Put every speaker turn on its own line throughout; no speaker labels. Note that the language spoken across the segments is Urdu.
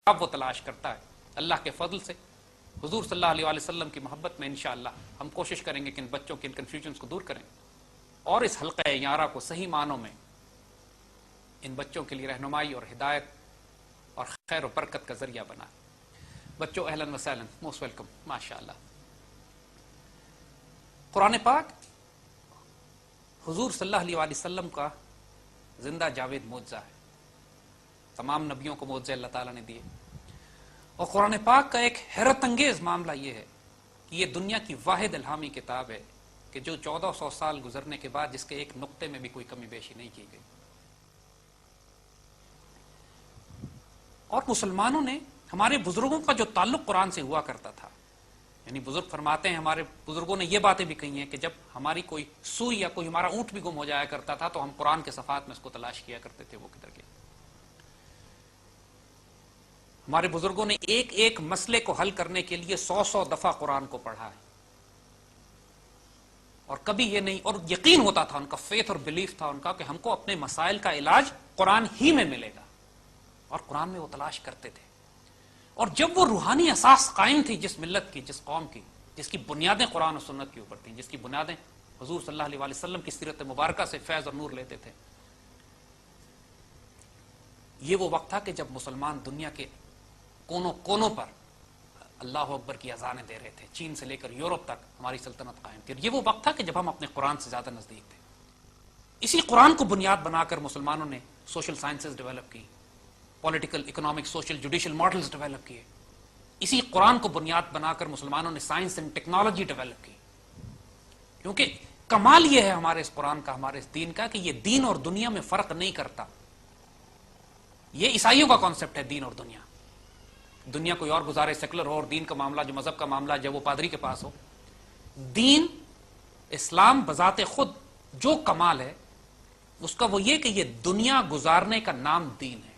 اب وہ تلاش کرتا ہے اللہ کے فضل سے حضور صلی اللہ علیہ وسلم کی محبت میں انشاءاللہ ہم کوشش کریں گے کہ ان بچوں کے ان کنفیوژنز کو دور کریں اور اس حلقہ یارہ کو صحیح معنوں میں ان بچوں کے لیے رہنمائی اور ہدایت اور خیر و برکت کا ذریعہ بنا. بچوں اہلاً و سہلاً، موسٹ ویلکم. ماشاءاللہ قرآن پاک حضور صلی اللہ علیہ وسلم کا زندہ جاوید معجزہ ہے. تمام نبیوں کو معجزے اللہ تعالیٰ نے دیے، اور قرآن پاک کا ایک حیرت انگیز معاملہ یہ ہے کہ یہ دنیا کی واحد الہامی کتاب ہے کہ جو 1400 سال گزرنے کے بعد جس کے ایک نقطے میں بھی کوئی کمی بیشی نہیں کی گئی. اور مسلمانوں نے، ہمارے بزرگوں کا جو تعلق قرآن سے ہوا کرتا تھا، یعنی بزرگ فرماتے ہیں، ہمارے بزرگوں نے یہ باتیں بھی کہی ہیں کہ جب ہماری کوئی سوئی یا کوئی ہمارا اونٹ بھی گم ہو جایا کرتا تھا تو ہم قرآن کے صفحات میں اس کو تلاش کیا کرتے تھے وہ کدھر گیا. ہمارے بزرگوں نے ایک ایک مسئلے کو حل کرنے کے لیے 100 دفعہ قرآن کو پڑھا ہے، اور کبھی یہ نہیں، اور یقین ہوتا تھا ان کا، فیتھ اور بلیف تھا ان کا کہ ہم کو اپنے مسائل کا علاج قرآن ہی میں ملے گا، اور قرآن میں وہ تلاش کرتے تھے. اور جب وہ روحانی اساس قائم تھی جس ملت کی، جس قوم کی، جس کی بنیادیں قرآن و سنت کے اوپر تھیں، جس کی بنیادیں حضور صلی اللہ علیہ وسلم کی سیرت مبارکہ سے فیض اور نور لیتے تھے، یہ وہ وقت تھا کہ جب مسلمان دنیا کے کونوں کونوں پر اللہ اکبر کی اذانیں دے رہے تھے. چین سے لے کر یورپ تک ہماری سلطنت قائم تھی. یہ وہ وقت تھا کہ جب ہم اپنے قرآن سے زیادہ نزدیک تھے. اسی قرآن کو بنیاد بنا کر مسلمانوں نے سوشل سائنسز ڈیولپ کی، political, economic, social, judicial models develop کیے. اسی قرآن کو بنیاد بنا کر مسلمانوں نے سائنس اینڈ ٹیکنالوجی ڈیولپ کی. کیونکہ کمال یہ ہے ہمارے اس قرآن کا، ہمارے اس دین کا، کہ یہ دین اور دنیا میں فرق نہیں کرتا. یہ عیسائیوں کا کانسیپٹ ہے، دین اور دنیا. دنیا کوئی اور گزارے، سیکولر ہو، اور دین کا معاملہ جو مذہب کا معاملہ جب وہ پادری کے پاس ہو. دین اسلام بذات خود جو کمال ہے اس کا وہ یہ کہ یہ دنیا گزارنے کا نام دین ہے.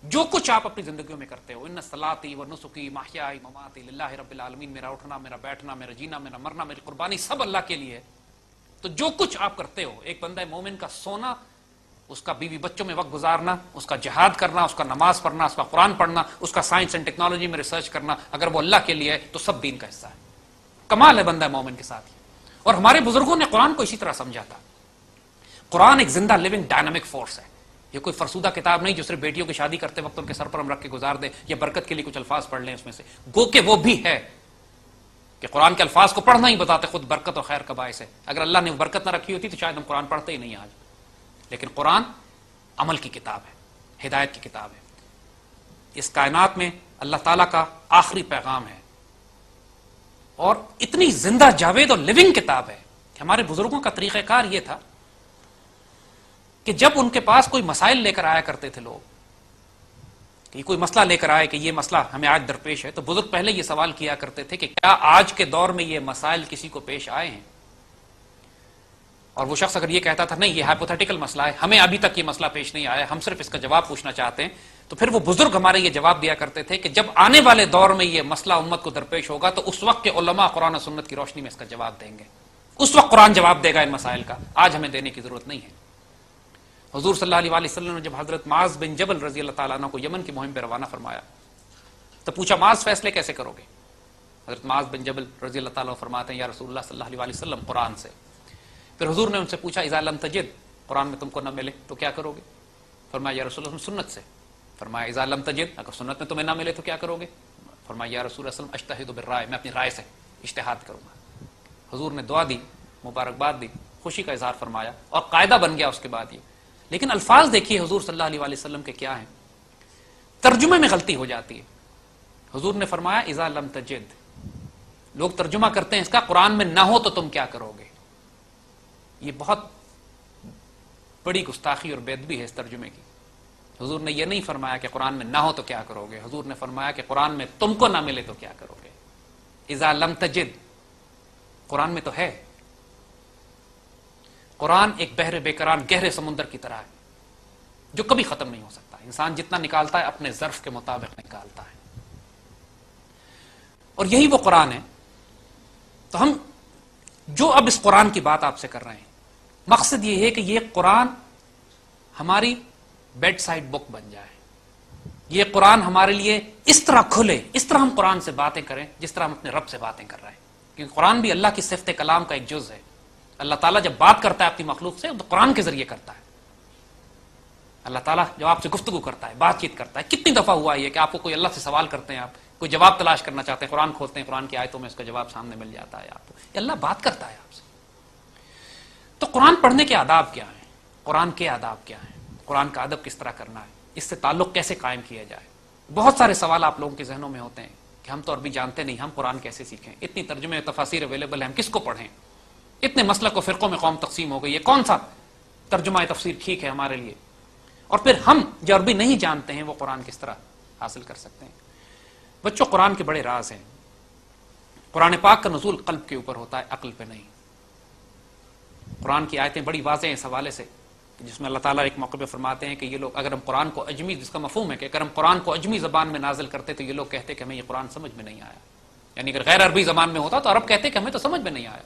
جو کچھ آپ اپنی زندگیوں میں کرتے ہو، ان صلاتی و نسکی محیائی مماتی للہ رب العالمین، میرا اٹھنا، میرا بیٹھنا، میرا جینا، میرا مرنا، میری قربانی سب اللہ کے لیے ہے. تو جو کچھ آپ کرتے ہو، ایک بندہ مومن کا سونا، اس کا بیوی بچوں میں وقت گزارنا، اس کا جہاد کرنا، اس کا نماز پڑھنا، اس کا قرآن پڑھنا، اس کا سائنس اینڈ ٹیکنالوجی میں ریسرچ کرنا، اگر وہ اللہ کے لیے ہے تو سب دین کا حصہ ہے. کمال ہے بندہ مومن کے ساتھ. اور ہمارے بزرگوں نے قرآن کو اسی طرح سمجھا تھا. قرآن ایک زندہ لیونگ ڈائنامک فورس ہے. یہ کوئی فرسودہ کتاب نہیں جو صرف بیٹیوں کی شادی کرتے وقت ان کے سر پر ہم رکھ کے گزار دیں یا برکت کے لیے کچھ الفاظ پڑھ لیں اس میں سے. گو کہ وہ بھی ہے کہ قرآن کے الفاظ کو پڑھنا ہی بتاتے خود برکت اور خیر کا باعث ہے. اگر اللہ نے برکت نہ رکھی ہوتی تو شاید ہم قرآن پڑھتے ہی نہیں آج. لیکن قرآن عمل کی کتاب ہے، ہدایت کی کتاب ہے. اس کائنات میں اللہ تعالیٰ کا آخری پیغام ہے، اور اتنی زندہ جاوید اور لیونگ کتاب ہے کہ ہمارے بزرگوں کا طریقہ کار یہ تھا کہ جب ان کے پاس کوئی مسائل لے کر آیا کرتے تھے لوگ، کہ کوئی مسئلہ لے کر آئے کہ یہ مسئلہ ہمیں آج درپیش ہے، تو بزرگ پہلے یہ سوال کیا کرتے تھے کہ کیا آج کے دور میں یہ مسائل کسی کو پیش آئے ہیں؟ اور وہ شخص اگر یہ کہتا تھا نہیں یہ ہائپوتھیٹیکل مسئلہ ہے، ہمیں ابھی تک یہ مسئلہ پیش نہیں آیا، ہم صرف اس کا جواب پوچھنا چاہتے ہیں، تو پھر وہ بزرگ ہمارے یہ جواب دیا کرتے تھے کہ جب آنے والے دور میں یہ مسئلہ امت کو درپیش ہوگا تو اس وقت کے علماء قرآن و سنت کی روشنی میں اس کا جواب دیں گے. اس وقت قرآن جواب دے گا ان مسائل کا، آج ہمیں دینے کی ضرورت نہیں ہے. حضور صلی اللہ علیہ وسلم نے جب حضرت معاذ بن جبل رضی اللہ تعالیٰ عنہ کو یمن کی مہم پہ روانہ فرمایا تو پوچھا معاذ فیصلے کیسے کرو گے؟ حضرت معاذ بن جبل رضی اللہ تعالیٰ عنہ فرماتے ہیں یا رسول اللہ صلی اللہ علیہ وسلم قرآن سے. پھر حضور نے ان سے پوچھا اذا لم تجد، قرآن میں تم کو نہ ملے تو کیا کرو گے؟ فرمایا یا رسول اللہ سنت سے. فرمایا اذا لم تجد، اگر سنت میں تمہیں نہ ملے تو کیا کرو گے؟ فرمایا یا رسول اللہ اجتہد بالرائے، میں اپنی رائے سے اجتہاد کروں گا. حضور نے دعا دی، مبارکباد دی، خوشی کا اظہار فرمایا، اور قاعدہ بن گیا اس کے بعد یہ. لیکن الفاظ دیکھیے حضور صلی اللہ علیہ وسلم کے کیا ہیں. ترجمے میں غلطی ہو جاتی ہے. حضور نے فرمایا اذا لم تجد، لوگ ترجمہ کرتے ہیں اس کا قرآن میں نہ ہو تو تم کیا کرو گے. یہ بہت بڑی گستاخی اور بے ادبی ہے اس ترجمے کی. حضور نے یہ نہیں فرمایا کہ قرآن میں نہ ہو تو کیا کرو گے، حضور نے فرمایا کہ قرآن میں تم کو نہ ملے تو کیا کرو گے. اذا لم تجد، قرآن میں تو ہے. قرآن ایک بحر بیکران گہرے سمندر کی طرح ہے جو کبھی ختم نہیں ہو سکتا. انسان جتنا نکالتا ہے اپنے ظرف کے مطابق نکالتا ہے، اور یہی وہ قرآن ہے. تو ہم جو اب اس قرآن کی بات آپ سے کر رہے ہیں، مقصد یہ ہے کہ یہ قرآن ہماری بیڈ سائڈ بک بن جائے. یہ قرآن ہمارے لیے اس طرح کھلے، اس طرح ہم قرآن سے باتیں کریں جس طرح ہم اپنے رب سے باتیں کر رہے ہیں، کیونکہ قرآن بھی اللہ کی صفت کلام کا ایک جز ہے۔ اللہ تعالیٰ جب بات کرتا ہے اپنی مخلوق سے تو قرآن کے ذریعے کرتا ہے۔ اللہ تعالیٰ جب آپ سے گفتگو کرتا ہے، بات چیت کرتا ہے، کتنی دفعہ ہوا یہ کہ آپ کو کوئی اللہ سے سوال کرتے ہیں، آپ کوئی جواب تلاش کرنا چاہتے ہیں، قرآن کھولتے ہیں، قرآن کی آیتوں میں اس کا جواب سامنے مل جاتا ہے آپ کو، یہ اللہ بات کرتا ہے آپ سے۔ تو قرآن پڑھنے کے آداب کیا ہیں؟ قرآن کے آداب کیا ہیں؟ قرآن کا ادب کس طرح کرنا ہے؟ اس سے تعلق کیسے قائم کیا جائے؟ بہت سارے سوال آپ لوگوں کے ذہنوں میں ہوتے ہیں کہ ہم تو عربی جانتے نہیں، ہم قرآن کیسے سیکھیں؟ اتنی ترجمے تفاسیر اویلیبل ہیں، ہم کس کو پڑھیں؟ اتنے مسلک و فرقوں میں قوم تقسیم ہو گئی ہے، کون سا ترجمہ تفسیر ٹھیک ہے ہمارے لیے؟ اور پھر ہم جو عربی نہیں جانتے ہیں وہ قرآن کس طرح حاصل کر سکتے ہیں؟ بچوں، قرآن کے بڑے راز ہیں۔ قرآن پاک کا نزول قلب کے اوپر ہوتا ہے، عقل پہ نہیں۔ قرآن کی آیتیں بڑی واضح ہیں اس حوالے سے، جس میں اللہ تعالیٰ ایک موقع پہ فرماتے ہیں کہ یہ لوگ اگر ہم قرآن کو اجمی، جس کا مفہوم ہے کہ اگر ہم قرآن کو اجمی زبان میں نازل کرتے تو یہ لوگ کہتے کہ ہمیں یہ قرآن سمجھ میں نہیں آیا، یعنی اگر غیر عربی زبان میں ہوتا تو عرب کہتے کہ ہمیں تو سمجھ میں نہیں آیا۔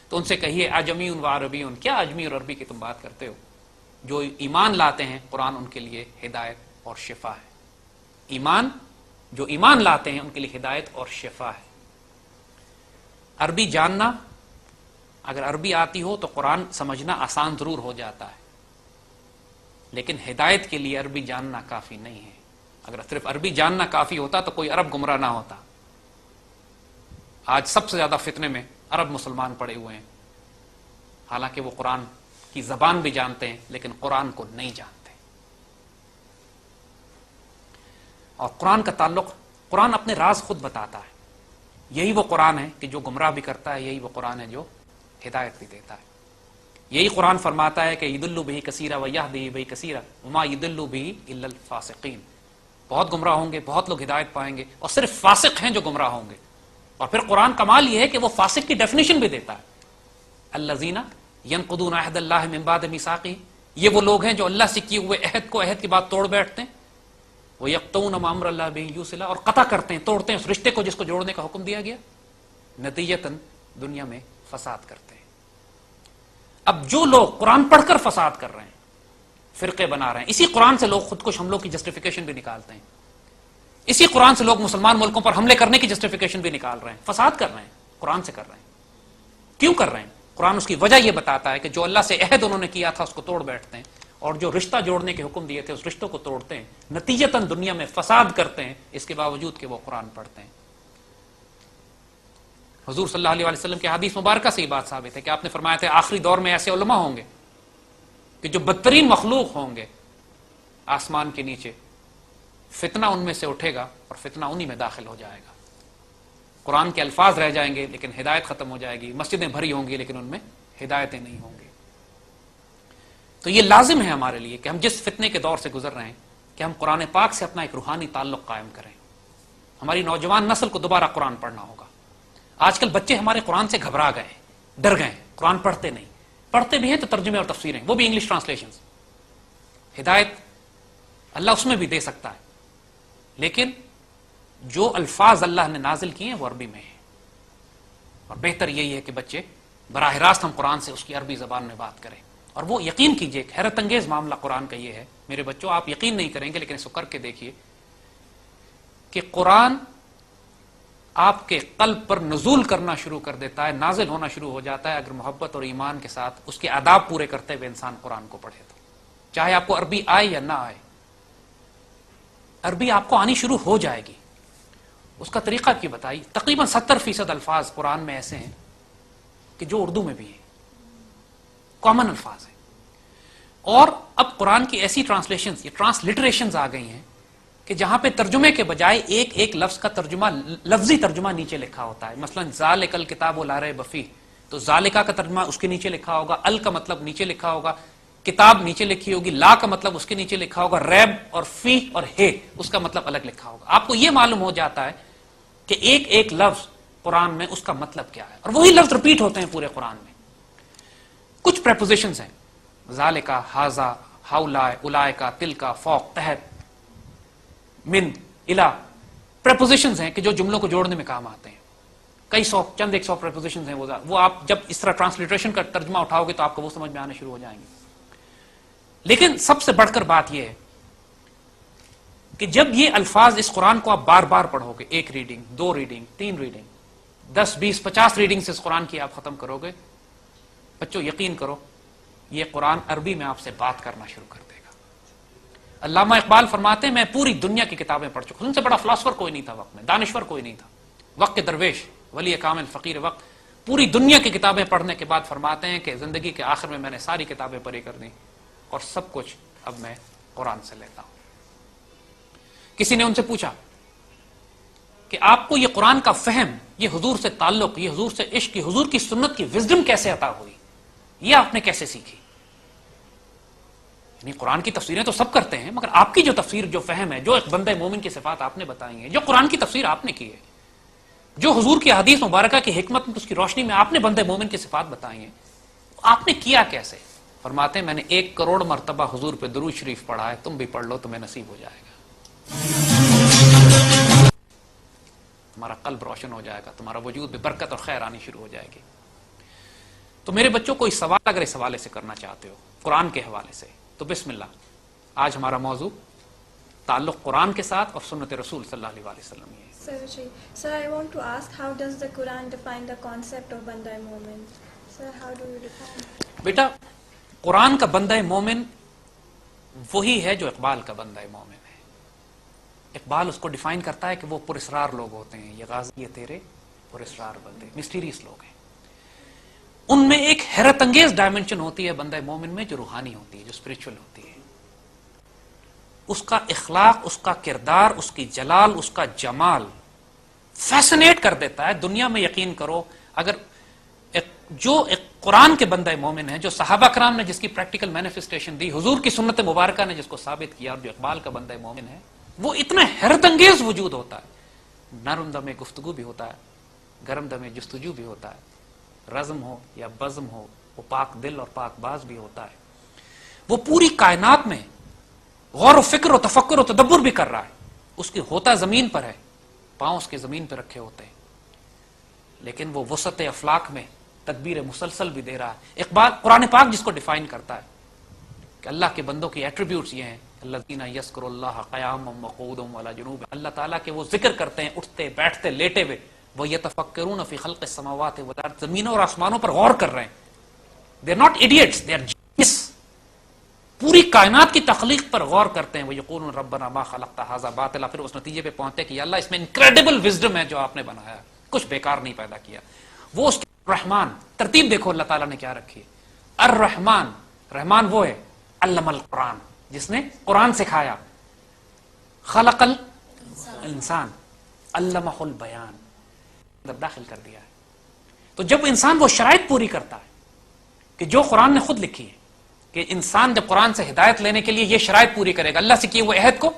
تو ان سے کہیے اجمی و عربی، کیا اجمی اور عربی کی تم بات کرتے ہو؟ جو ایمان لاتے ہیں قرآن ان کے لیے ہدایت اور شفا ہے۔ جو ایمان لاتے ہیں ان کے لیے ہدایت اور شفا ہے۔ عربی جاننا، اگر عربی آتی ہو تو قرآن سمجھنا آسان ضرور ہو جاتا ہے، لیکن ہدایت کے لیے عربی جاننا کافی نہیں ہے۔ اگر صرف عربی جاننا کافی ہوتا تو کوئی عرب گمراہ نہ ہوتا۔ آج سب سے زیادہ فتنے میں عرب مسلمان پڑے ہوئے ہیں، حالانکہ وہ قرآن کی زبان بھی جانتے ہیں لیکن قرآن کو نہیں جانتے۔ اور قرآن کا تعلق، قرآن اپنے راز خود بتاتا ہے۔ یہی وہ قرآن ہے کہ جو گمراہ بھی کرتا ہے، یہی وہ قرآن ہے جو ہدایت بھی دیتا ہے۔ یہی قرآن فرماتا ہے کہ یضل بہ کثیرا ویہدی بہ کثیرا وما یضل بہ الا الفاسقین۔ بہت گمراہ ہوں گے، بہت لوگ ہدایت پائیں گے، اور صرف فاسق ہیں جو گمراہ ہوں گے۔ اور پھر قرآن کمال یہ ہے کہ وہ فاسق کی ڈیفینیشن بھی دیتا ہے، الذین ینقضون عہد اللہ من بعد میثاقہ، یہ وہ لوگ ہیں جو اللہ سے کیے ہوئے عہد کو عہد کی بات توڑ بیٹھتے ہیں، ویقطعون ما امر اللہ بہ یوصل، اور قطع کرتے ہیں، توڑتے ہیں اس رشتے کو جس کو جوڑنے کا حکم دیا گیا، نتیجتاً دنیا میں فساد کرتے ہیں۔ اب جو لوگ قرآن پڑھ کر فساد کر رہے ہیں، فرقے بنا رہے ہیں، اسی قرآن سے لوگ خودکش حملوں کی جسٹیفیکیشن بھی نکالتے ہیں، اسی قرآن سے لوگ مسلمان ملکوں پر حملے کرنے کی جسٹیفیکیشن بھی نکال رہے ہیں، فساد کر رہے ہیں، قرآن سے کر رہے ہیں۔ کیوں کر رہے ہیں؟ قرآن اس کی وجہ یہ بتاتا ہے کہ جو اللہ سے عہد انہوں نے کیا تھا اس کو توڑ بیٹھتے ہیں، اور جو رشتہ جوڑنے کے حکم دیے تھے اس رشتوں کو توڑتے ہیں، نتیجتاً دنیا میں فساد کرتے ہیں، اس کے باوجود کہ وہ قرآن پڑھتے ہیں۔ حضور صلی اللہ علیہ وسلم کی حدیث مبارکہ سے یہ بات ثابت ہے کہ آپ نے فرمایا تھا آخری دور میں ایسے علماء ہوں گے کہ جو بدترین مخلوق ہوں گے آسمان کے نیچے، فتنہ ان میں سے اٹھے گا اور فتنہ انہی میں داخل ہو جائے گا۔ قرآن کے الفاظ رہ جائیں گے لیکن ہدایت ختم ہو جائے گی، مسجدیں بھری ہوں گی لیکن ان میں ہدایتیں نہیں ہوں گی۔ تو یہ لازم ہے ہمارے لیے کہ ہم جس فتنے کے دور سے گزر رہے ہیں کہ ہم قرآن پاک سے اپنا ایک روحانی تعلق قائم کریں۔ ہماری نوجوان نسل کو دوبارہ قرآن پڑھنا ہوگا۔ آج کل بچے ہمارے قرآن سے گھبرا گئے ہیں، ڈر گئے ہیں، قرآن پڑھتے نہیں، پڑھتے بھی ہیں تو ترجمے اور تفسیریں، وہ بھی انگلش ٹرانسلیشنز۔ ہدایت اللہ اس میں بھی دے سکتا ہے، لیکن جو الفاظ اللہ نے نازل کیے ہیں وہ عربی میں ہیں، اور بہتر یہی ہے کہ بچے براہ راست ہم قرآن سے اس کی عربی زبان میں بات کریں۔ اور وہ یقین کیجئے، حیرت انگیز معاملہ قرآن کا یہ ہے میرے بچوں، آپ یقین نہیں کریں گے لیکن اس کو کر کے دیکھیے کہ قرآن آپ کے قلب پر نزول کرنا شروع کر دیتا ہے، نازل ہونا شروع ہو جاتا ہے اگر محبت اور ایمان کے ساتھ اس کے آداب پورے کرتے ہوئے انسان قرآن کو پڑھے تو، چاہے آپ کو عربی آئے یا نہ آئے۔ عربی آپ کو آنی شروع ہو جائے گی۔ اس کا طریقہ کی بتائی، تقریباً 70% الفاظ قرآن میں ایسے ہیں کہ جو اردو میں بھی ہیں، کامن الفاظ ہیں۔ اور اب قرآن کی ایسی ٹرانسلیشنز یا ٹرانسلیٹریشنز آ گئی ہیں کہ جہاں پہ ترجمے کے بجائے ایک ایک لفظ کا ترجمہ، لفظی ترجمہ نیچے لکھا ہوتا ہے۔ مثلا ذالک الکتاب لا ریب فیہ، تو ذالکا کا ترجمہ اس کے نیچے لکھا ہوگا، ال کا مطلب نیچے لکھا ہوگا، کتاب نیچے لکھی ہوگی، لا کا مطلب اس کے نیچے لکھا ہوگا، ریب اور فی اور ہے اس کا مطلب الگ لکھا ہوگا۔ آپ کو یہ معلوم ہو جاتا ہے کہ ایک ایک لفظ قرآن میں اس کا مطلب کیا ہے، اور وہی لفظ رپیٹ ہوتے ہیں پورے قرآن میں۔ کچھ پریپوزیشنز ہیں، ذالکا، ھذا، ہؤلاء، اولئک، تلک، فوق، تحت، من، الا، پریپوزیشنز ہیں کہ جو جملوں کو جوڑنے میں کام آتے ہیں۔ کئی سو، چند ایک سو پریپوزیشنز ہیں، وہ آپ جب اس طرح ٹرانسلیٹریشن کا ترجمہ اٹھاؤ گے تو آپ کو وہ سمجھ میں آنے شروع ہو جائیں گے۔ لیکن سب سے بڑھ کر بات یہ ہے کہ جب یہ الفاظ اس قرآن کو آپ بار بار پڑھو گے، 1 ریڈنگ، 2 ریڈنگ، 3 ریڈنگ، 10 20 50 ریڈنگ سے اس قرآن کی آپ ختم کرو گے، بچوں یقین کرو یہ قرآن عربی میں آپ سے بات کرنا شروع کر دے گا۔ علامہ اقبال فرماتے ہیں میں پوری دنیا کی کتابیں پڑھ چکا ہوں، ان سے بڑا فلاسفر کوئی نہیں تھا وقت میں، دانشور کوئی نہیں تھا، وقت کے درویش، ولی کامل، فقیر وقت، پوری دنیا کی کتابیں پڑھنے کے بعد فرماتے ہیں کہ زندگی کے آخر میں نے ساری کتابیں پڑھی کر دیں اور سب کچھ اب میں قرآن سے لیتا ہوں۔ کسی نے ان سے پوچھا کہ آپ کو یہ قرآن کا فہم، یہ حضور سے تعلق، یہ حضور سے عشق، یہ حضور کی سنت کی وزڈم کیسے عطا ہوئی، یہ آپ نے کیسے سیکھی؟ یعنی قرآن کی تفسیریں تو سب کرتے ہیں، مگر آپ کی جو تفسیر، جو فہم ہے، جو ایک بندہ مومن کی صفات آپ نے بتائی ہیں، جو قرآن کی تفسیر آپ نے کی ہے، جو حضور کی حدیث مبارکہ کی حکمت میں اس کی روشنی میں آپ نے بندے مومن کی صفات بتائی ہیں، آپ نے کیا کیسے؟ فرماتے ہیں میں نے 1 کروڑ مرتبہ حضور پہ درود شریف پڑھا ہے، تم بھی پڑھ لو تمہیں نصیب ہو جائے گا، تمہارا قلب روشن ہو جائے گا، تمہارا وجود میں برکت اور خیر آنی شروع ہو جائے گی۔ تو میرے بچوں کو اس سوال اگر اس حوالے سے کرنا چاہتے ہو، قرآن کے حوالے سے، تو بسم اللہ، آج ہمارا موضوع تعلق قرآن کے ساتھ اور سنت رسول صلی اللہ علیہ وسلم ہے۔
Sir, I want to ask, how does the Quran define the concept of Banda Momin? Sir, how do you define it?
بیٹا قرآن کا بندہ مومن وہی ہے جو اقبال کا بندہ مومن ہے۔ اقبال اس کو ڈیفائن کرتا ہے کہ وہ پراسرار لوگ ہوتے ہیں، یہ غازی یہ تیرے پراسرار بندے، مسٹیریس لوگ ہیں۔ ان میں ایک حیرت انگیز ڈائمنشن ہوتی ہے بندہ مومن میں جو روحانی ہوتی ہے، جو اسپرچل ہوتی ہے۔ اس کا اخلاق، اس کا کردار، اس کی جلال، اس کا جمال فیسنیٹ کر دیتا ہے۔ دنیا میں یقین کرو، اگر جو ایک قرآن کے بندہ مومن ہے، جو صحابہ کرام نے جس کی پریکٹیکل مینیفیسٹیشن دی، حضور کی سنت مبارکہ نے جس کو ثابت کیا، اور جو اقبال کا بندہ مومن ہے، وہ اتنا حیرت انگیز وجود ہوتا ہے۔ نرم دم گفتگو بھی ہوتا ہے، گرم دم جستجو بھی ہوتا ہے، رزم ہو یا بزم ہو، وہ پاک دل اور پاک باز بھی ہوتا ہے۔ وہ پوری کائنات میں غور و فکر و تفکر و تدبر بھی کر رہا ہے، اس کی ہوتا زمین پر ہے، پاؤں اس کے زمین پہ رکھے ہوتے ہیں، لیکن وہ وسعت افلاق میں تدبیر مسلسل بھی دے رہا ہے۔ اقبال قرآن پاک جس کو ڈیفائن کرتا ہے کہ اللہ کے بندوں کی ایٹریبیوٹس یہ ہیں، الذین یذکرون اللہ قیاما وقعودا وعلی جنوب، اللہ تعالیٰ کے وہ ذکر کرتے ہیں اٹھتے بیٹھتے لیٹے ہوئے، وہ یتفکرون فی خلق السماوات والارض، زمینوں اور آسمانوں پر غور کر رہے ہیں۔ They are not idiots, they are genius, پوری کائنات کی تخلیق پر غور کرتے ہیں۔ وہ یقولون ربنا ما خلقت ھذا باطلا، پھر اس نتیجے پہ پہنچتے کہ یا اللہ اس میں انکریڈیبل وزڈم ہے جو آپ نے بنایا، کچھ بیکار نہیں پیدا کیا۔ وہ اس رحمان، ترتیب دیکھو اللہ تعالیٰ نے کیا رکھی ہے۔ الرحمان، رحمان وہ ہے علم القرآن، جس نے قرآن سکھایا۔ خلق الانسان علمہ البیان، اندر داخل کر دیا ہے۔ تو جب انسان وہ شرائط پوری کرتا ہے کہ جو قرآن نے خود لکھی ہے، کہ انسان جب قرآن سے ہدایت لینے کے لیے یہ شرائط پوری کرے گا، اللہ سے کیے ہوئے عہد کو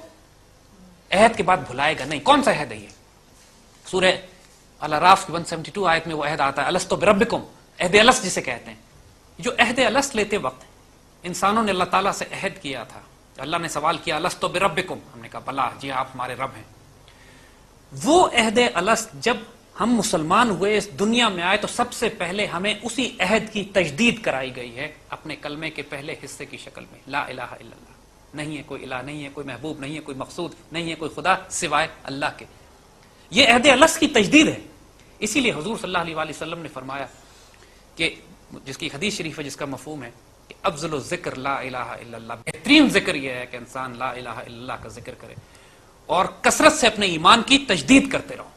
عہد کے بعد بھلائے گا نہیں۔ کون سا عہد ہے یہ؟ سورہ الاعراف کی 172 آیت میں وہ عہد آتا ہے، الستو بربکم، عہد الست جسے کہتے ہیں۔ جو عہد الست لیتے وقت انسانوں نے اللہ تعالیٰ سے عہد کیا تھا، اللہ نے سوال کیا الستو بربکم، ہم نے کہا بلا، جی آپ ہمارے رب ہیں۔ وہ عہد الست جب ہم مسلمان ہوئے، اس دنیا میں آئے، تو سب سے پہلے ہمیں اسی عہد کی تجدید کرائی گئی ہے اپنے کلمے کے پہلے حصے کی شکل میں، لا الہ الا اللہ، نہیں ہے کوئی الہ، نہیں ہے کوئی محبوب، نہیں ہے کوئی مقصود، نہیں ہے کوئی خدا سوائے اللہ کے۔ یہ عہد الست کی تجدید ہے۔ اسی لیے حضور صلی اللہ علیہ وسلم نے فرمایا کہ جس کی حدیث شریف ہے، جس کا مفہوم ہے کہ افضل الذکر لا الہ الا اللہ، بہترین ذکر یہ ہے کہ انسان لا الہ الا اللہ کا ذکر کرے اور کثرت سے اپنے ایمان کی تجدید کرتے رہو۔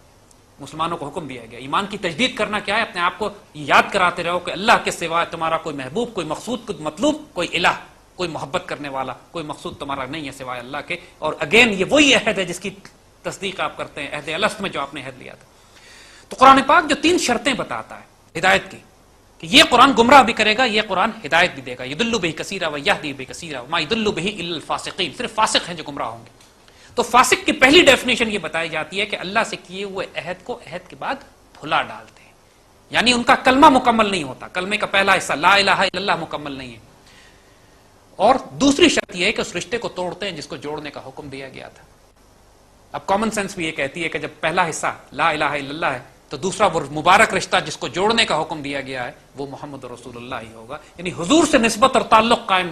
مسلمانوں کو حکم دیا گیا ایمان کی تجدید کرنا کیا ہے؟ اپنے آپ کو یاد کراتے رہو کہ اللہ کے سوا تمہارا کوئی محبوب، کوئی مقصود، کوئی مطلوب، کوئی الہ، کوئی محبت کرنے والا، کوئی مقصود تمہارا نہیں ہے سوائے اللہ کے۔ اور اگین یہ وہی عہد ہے جس کی تصدیق آپ کرتے ہیں، عہد الست میں جو آپ نے عہد لیا تھا۔ تو قرآن پاک جو 3 شرطیں بتاتا ہے ہدایت کی، کہ یہ قرآن گمراہ بھی کرے گا، یہ قرآن ہدایت بھی دے گا، یضل بہ کثیرا ویہدی بہ کثیرا وما یضل بہ الا الفاسقین، صرف فاسق ہیں جو گمراہ ہوں گے۔ تو فاسق کی پہلی ڈیفینیشن یہ بتائی جاتی ہے کہ اللہ سے کیے ہوئے عہد کو عہد کے بعد بھلا ڈالتے ہیں، یعنی ان کا کلمہ مکمل نہیں ہوتا، کلمے کا پہلا حصہ لا الہ الا اللہ مکمل نہیں ہے۔ اور دوسری شرط یہ ہے کہ اس رشتے کو توڑتے ہیں جس کو جوڑنے کا حکم دیا گیا تھا۔ اب کامن سینس بھی یہ کہتی ہے کہ جب پہلا حصہ لا الہ الا اللہ ہے تو دوسرا وہ مبارک رشتہ جس کو جوڑنے کا حکم دیا گیا ہے وہ محمد رسول اللہ ہی ہوگا، یعنی حضور سے نسبت اور تعلق قائم